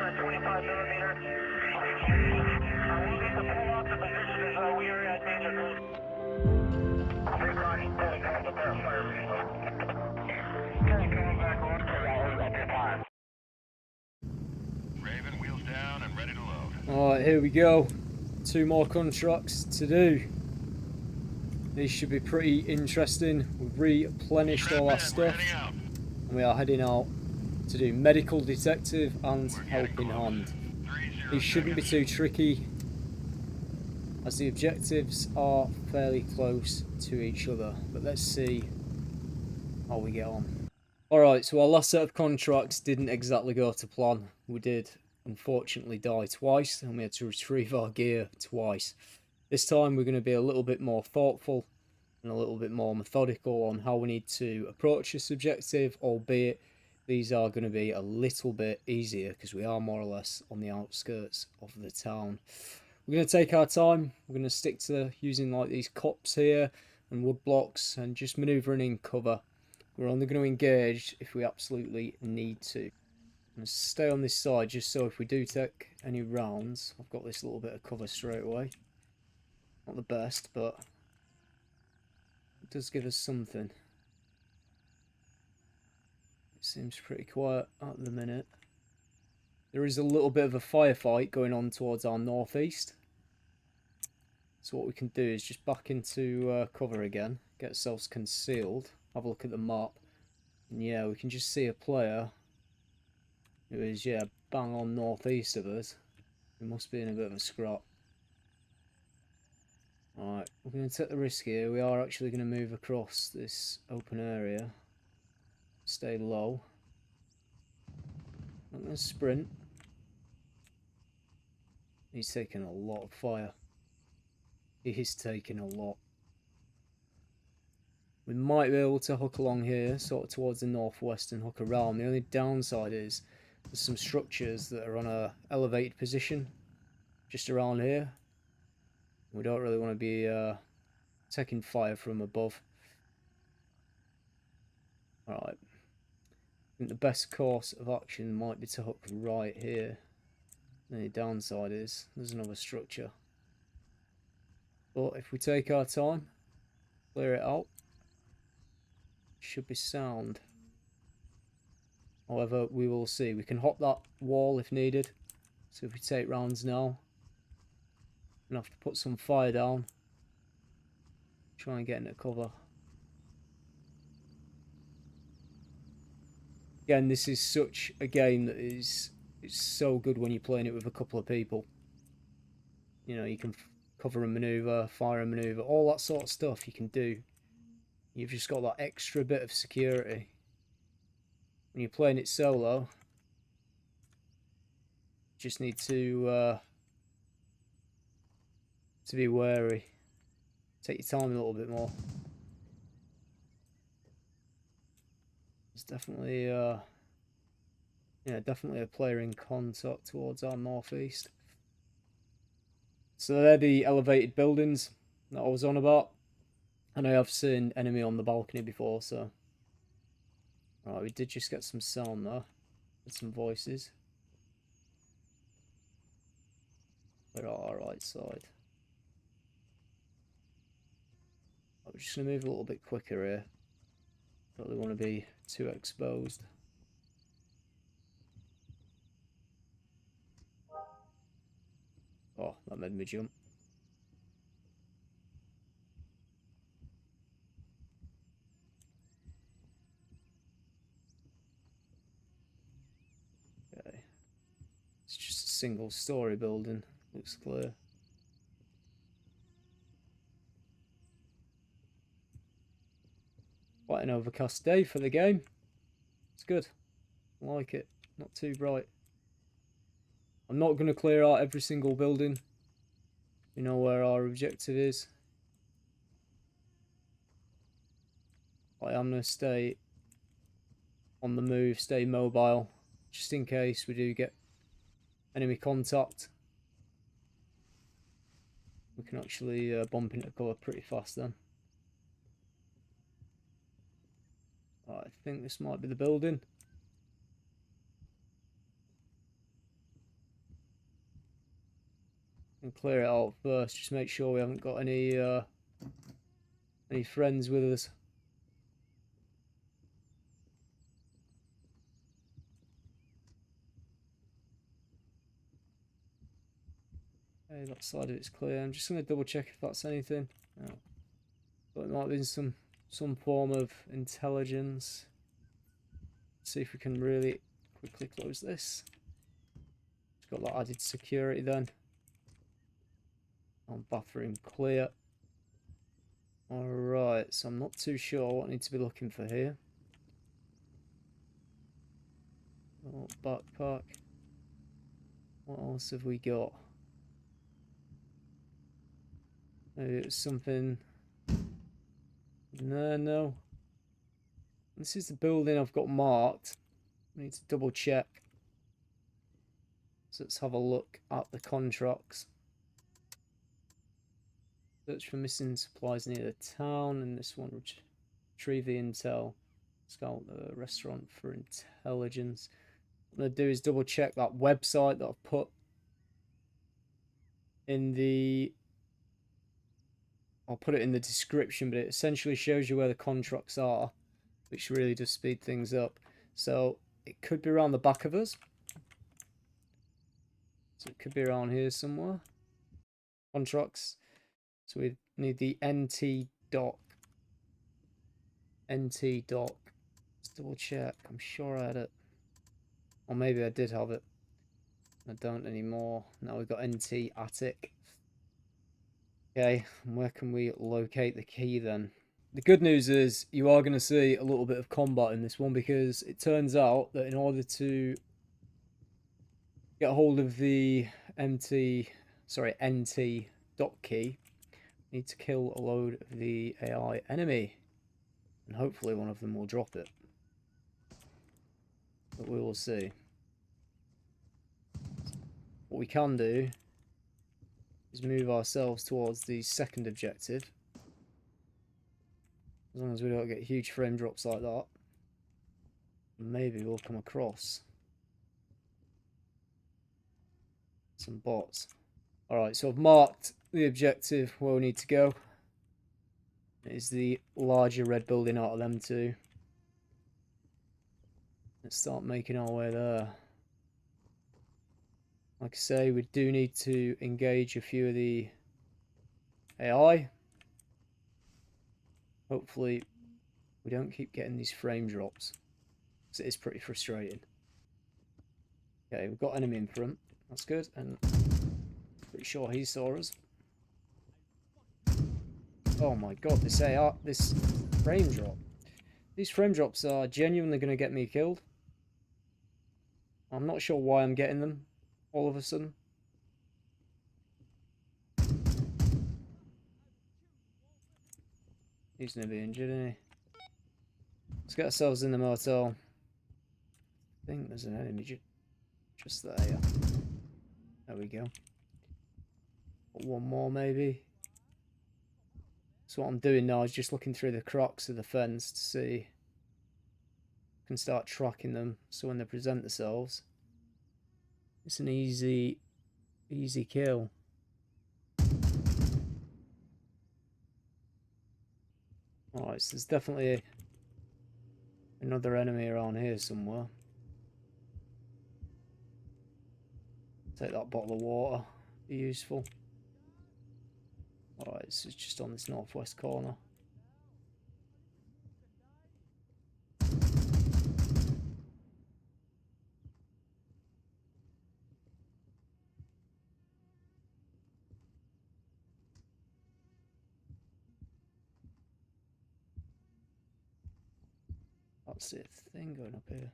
at 25 millimeter. We need to pull off the position as we are at danger close. Recon pulling off the bar fire. Okay, coming back on for hours at this time. Raven, wheels down and ready to load. Alright, here we go. 2 more contracts to do. These should be pretty interesting. We've replenished all our stuff. And we are heading out to do medical detective and helping hand. These shouldn't be too tricky, as the objectives are fairly close to each other. But let's see how we get on. Alright, so our last set of contracts didn't exactly go to plan. We did unfortunately die twice, and we had to retrieve our gear twice. This time we're going to be a little bit more thoughtful and a little bit more methodical on how we need to approach this objective, albeit these are going to be a little bit easier because we are more or less on the outskirts of the town. We're going to take our time. We're going to stick to using like these cups here and wood blocks and just manoeuvring in cover. We're only going to engage if we absolutely need to. I'm going to stay on this side just so if we do take any rounds, I've got this little bit of cover straight away. Not the best, but it does give us something. It seems pretty quiet at the minute. There is a little bit of a firefight going on towards our northeast. So what we can do is just back into cover again, get ourselves concealed, have a look at the map, and yeah, we can just see a player who is, yeah, bang on northeast of us. We must be in a bit of a scrap. Alright, we're going to take the risk here. We are actually going to move across this open area. Stay low. I'm going to sprint. He's taking a lot of fire. He is taking a lot. We might be able to hook along here, sort of towards the northwest and hook around. The only downside is there's some structures that are on a elevated position just around here. We don't really want to be taking fire from above. Alright. I think the best course of action might be to hook right here. The only downside is there's another structure. But if we take our time, clear it out, should be sound. However, we will see. We can hop that wall if needed. So if we take rounds now, we're going to have to put some fire down. Try and get into cover. Again, this is such a game that it's so good when you're playing it with a couple of people. You know, you can cover and maneuver, fire and maneuver, all that sort of stuff you can do. You've just got that extra bit of security. When you're playing it solo, you just need to be wary. Take your time a little bit more. There's definitely yeah, definitely a player in contact towards our northeast. So they're the elevated buildings that I was on about. And I have seen enemy on the balcony before, so. Right, we did just get some sound there. With some voices. We're on our right side. We're just going to move a little bit quicker here. Don't really want to be too exposed. Oh, that made me jump. Okay. It's just a single story building. Looks clear. Quite an overcast day for the game. It's good. I like it. Not too bright. I'm not going to clear out every single building. You know where our objective is. I am going to stay on the move, stay mobile, just in case we do get enemy contact. We can actually bump into cover pretty fast then. I think this might be the building. And clear it out first. Just make sure we haven't got any friends with us. Okay, that side of it's clear. I'm just going to double check if that's anything. Oh. But it might have been some form of intelligence. See if we can really quickly close this. It's got that added security then. On bathroom clear. Alright, so I'm not too sure what I need to be looking for here. Oh, backpack. What else have we got? Maybe it's something. No. This is the building I've got marked. I need to double check. So let's have a look at the contracts. Search for missing supplies near the town, and this one, retrieve the intel. Scout the restaurant for intelligence. What I'm going to do is double check that website that I've put in the... I'll put it in the description, but it essentially shows you where the contracts are, which really does speed things up. So it could be around the back of us. So it could be around here somewhere. Contracts. So we need the NT doc. NT doc. Let's double check. I'm sure I had it. Or maybe I did have it. I don't anymore. Now we've got NT attic. Okay, and where can we locate the key then? The good news is you are going to see a little bit of combat in this one, because it turns out that in order to get a hold of the NT dot key, you need to kill a load of the AI enemy, and hopefully one of them will drop it. But we will see. What we can do is move ourselves towards the second objective. As long as we don't get huge frame drops like that, maybe we'll come across some bots. Alright, so I've marked the objective where we need to go. It is the larger red building out of them two. Let's start making our way there. Like I say, we do need to engage a few of the AI. Hopefully we don't keep getting these frame drops, because it is pretty frustrating. Okay, we've got enemy in front. That's good, and pretty sure he saw us. Oh my god, this AI, this frame drop. These frame drops are genuinely going to get me killed. I'm not sure why I'm getting them all of a sudden. He's going to be injured, isn't he? Let's get ourselves in the motel. I think there's an enemy just there, yeah. There we go. One more maybe. So what I'm doing now is just looking through the cracks of the fence to see if I can start tracking them, so when they present themselves, it's an easy kill. Alright, so there's definitely another enemy around here somewhere. Take that bottle of water, be useful. Alright, so it's just on this northwest corner. That's it, thing going up here.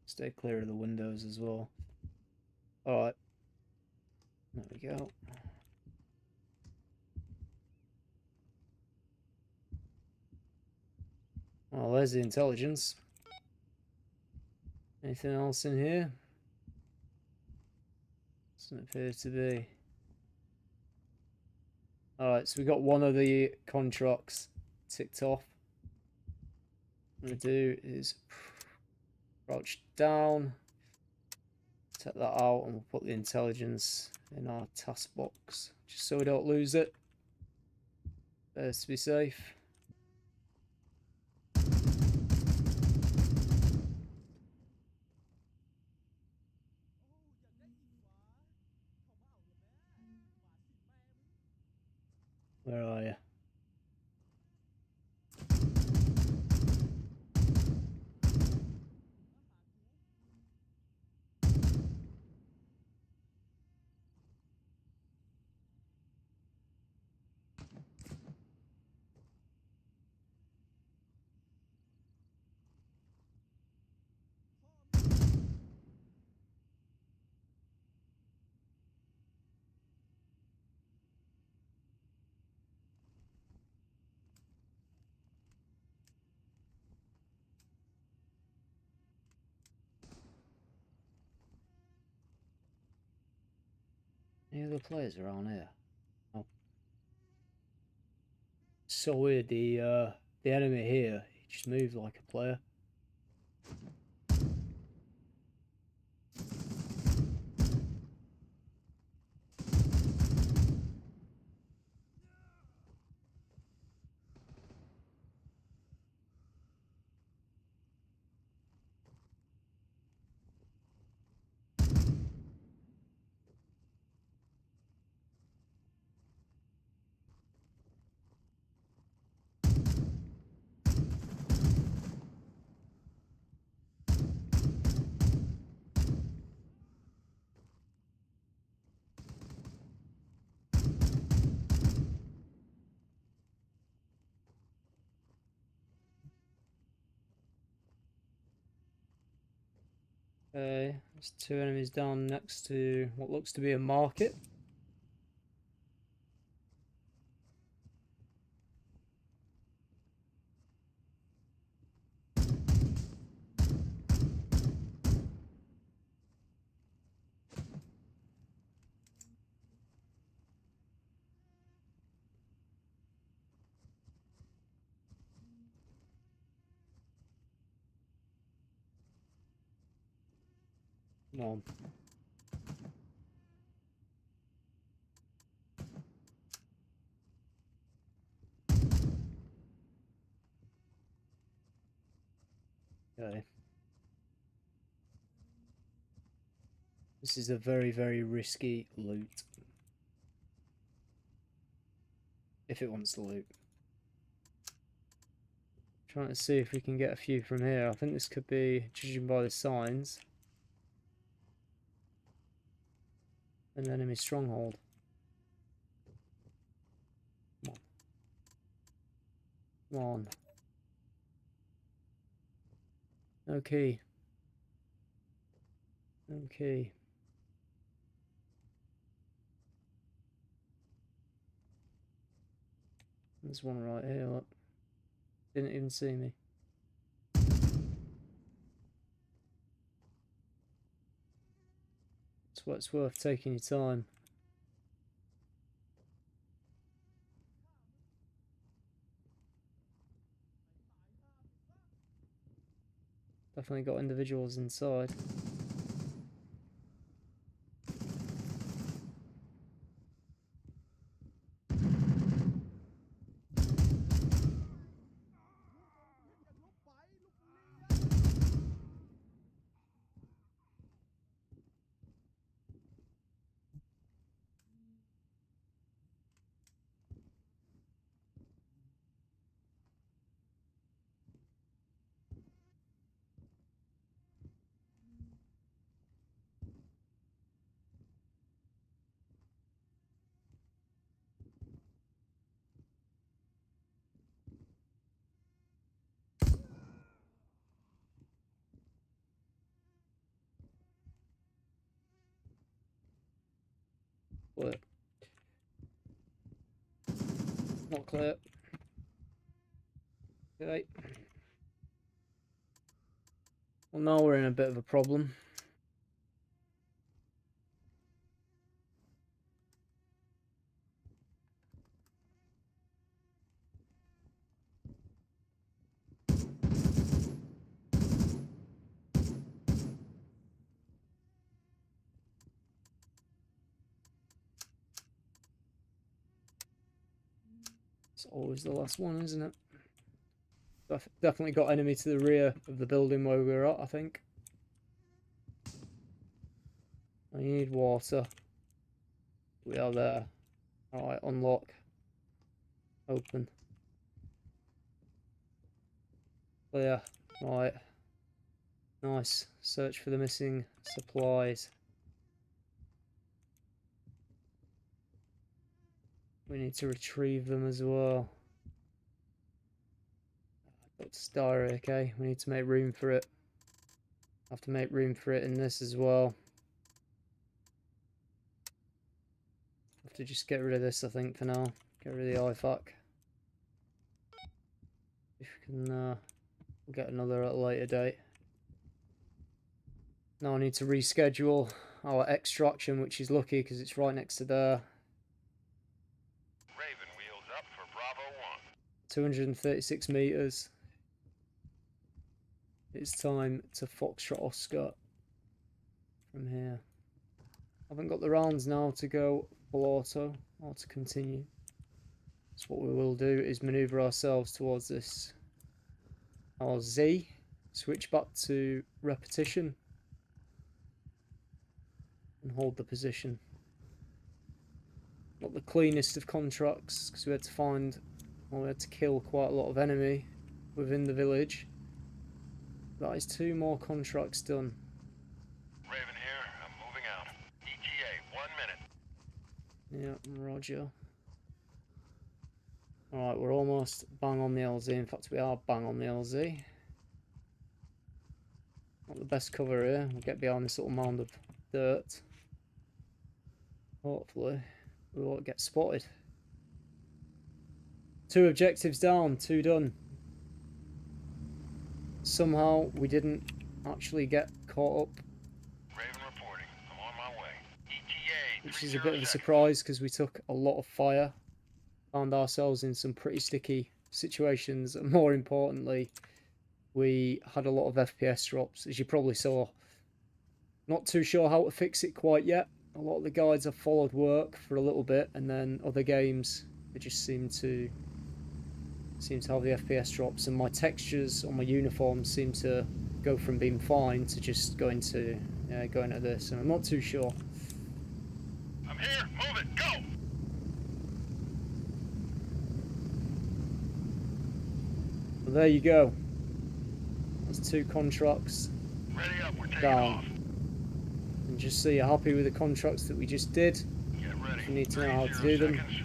Stay clear of the windows as well. Alright. There we go. Well, there's the intelligence. Anything else in here? Doesn't appear to be. Alright, so we got one of the contracts ticked off. What I'm going to do is Crouch down. Take that out and we'll put the intelligence in our task box, just so we don't lose it. Best to be safe. Where are you? Any other players around here? Oh. So weird, the enemy here, he just moved like a player. Okay, there's 2 enemies down next to what looks to be a market. Come on. Okay. This is a very, very risky loot. If it wants to loot. Trying to see if we can get a few from here. I think this could be, judging by the signs, an enemy stronghold. Come on. Come on. Okay. Okay. There's one right here, look. Didn't even see me. That's why it's worth taking your time. Definitely got individuals inside. Clear. Not clear. Okay. Well, now we're in a bit of a problem. It's always the last one, isn't it? Definitely got enemy to the rear of the building where we were at, I think. I need water. We are there. Alright, unlock. Open. Clear. Right. Nice. Search for the missing supplies. We need to retrieve them as well. Doctor's diary, okay. We need to make room for it. I have to make room for it in this as well. I have to just get rid of this, I think, for now. Get rid of the IFAC. If we can, we'll get another at a later date. Now I need to reschedule our extraction, which is lucky because it's right next to there. Raven wheels up for Bravo 1. 236 meters. It's time to Foxtrot Oscar from here. I haven't got the rounds now to go full auto or to continue. So what we will do is maneuver ourselves towards this RZ, switch back to repetition, and hold the position. Not the cleanest of contracts because we had to find, well, we had to kill quite a lot of enemy within the village. That is 2 more contracts done. Raven here. I'm moving out. ETA, 1 minute. Yeah, roger. Alright, we're almost bang on the LZ. In fact, we are bang on the LZ. Not the best cover here. We'll get behind this little mound of dirt. Hopefully, we won't get spotted. 2 objectives down, 2 done. Somehow, we didn't actually get caught up. Raven reporting. I'm on my way. ETA, Which is a bit of a surprise because we took a lot of fire. Found ourselves in some pretty sticky situations, and more importantly, we had a lot of FPS drops, as you probably saw. Not too sure how to fix it quite yet. A lot of the guides have followed work for a little bit, and then other games they just seem to have the FPS drops, and my textures on my uniforms seem to go from being fine to just going to this, and I'm not too sure. I'm here. Move it. Go. Well, there you go. That's 2 contracts Ready up. We're taking down. off. And just so you're happy with the contracts that we just did, Get ready. if you need to know how to 30 do them. seconds.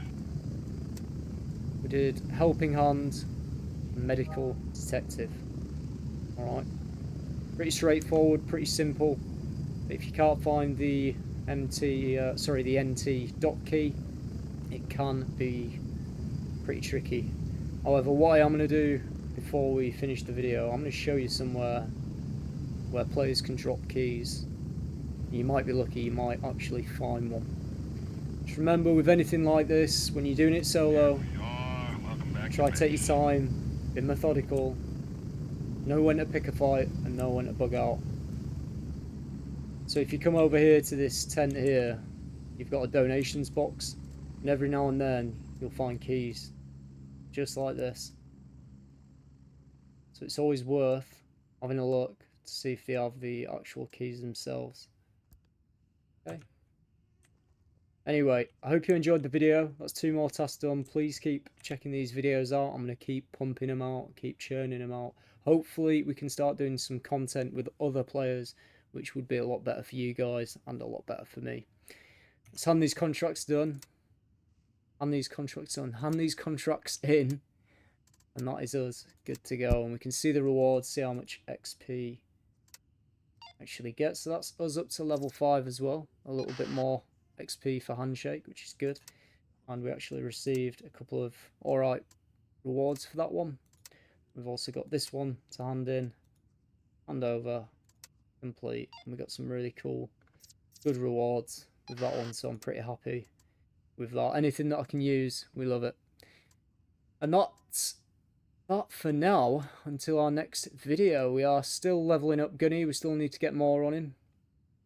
We did helping hand and medical detective. Alright. Pretty straightforward, pretty simple. But if you can't find the the NT dot key, it can be pretty tricky. However, what I am going to do before we finish the video, I'm going to show you somewhere where players can drop keys. You might be lucky, you might actually find one. Just remember, with anything like this, when you're doing it solo, try to take your time, be methodical, know when to pick a fight and know when to bug out. So if you come over here to this tent here, you've got a donations box, and every now and then you'll find keys, just like this. So it's always worth having a look to see if they have the actual keys themselves. Okay. Anyway, I hope you enjoyed the video. That's 2 more tasks done. Please keep checking these videos out. I'm going to keep pumping them out, keep churning them out. Hopefully we can start doing some content with other players, which would be a lot better for you guys and a lot better for me. Let's hand these contracts done. Hand these contracts done. Hand these contracts in. And that is us. Good to go. And we can see the rewards, see how much XP actually gets. So that's us up to level 5 as well. A little bit more XP for handshake, which is good. And we actually received a couple of alright rewards for that one. We've also got this one to hand in, hand over, complete, and we got some really cool, good rewards with that one, so I'm pretty happy with that. Anything that I can use, we love it. And that's that for now, until our next video. We are still leveling up Gunny, we still need to get more on him,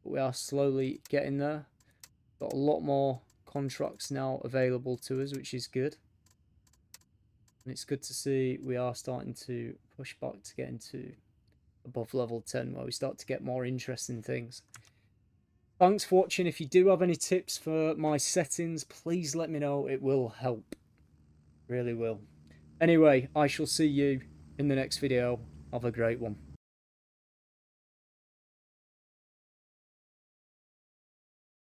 but we are slowly getting there. Got a lot more contracts now available to us, which is good. And it's good to see we are starting to push back to get into above level 10, where we start to get more interesting things. Thanks for watching. If you do have any tips for my settings, please let me know. It will help. Really will. Anyway, I shall see you in the next video. Have a great one.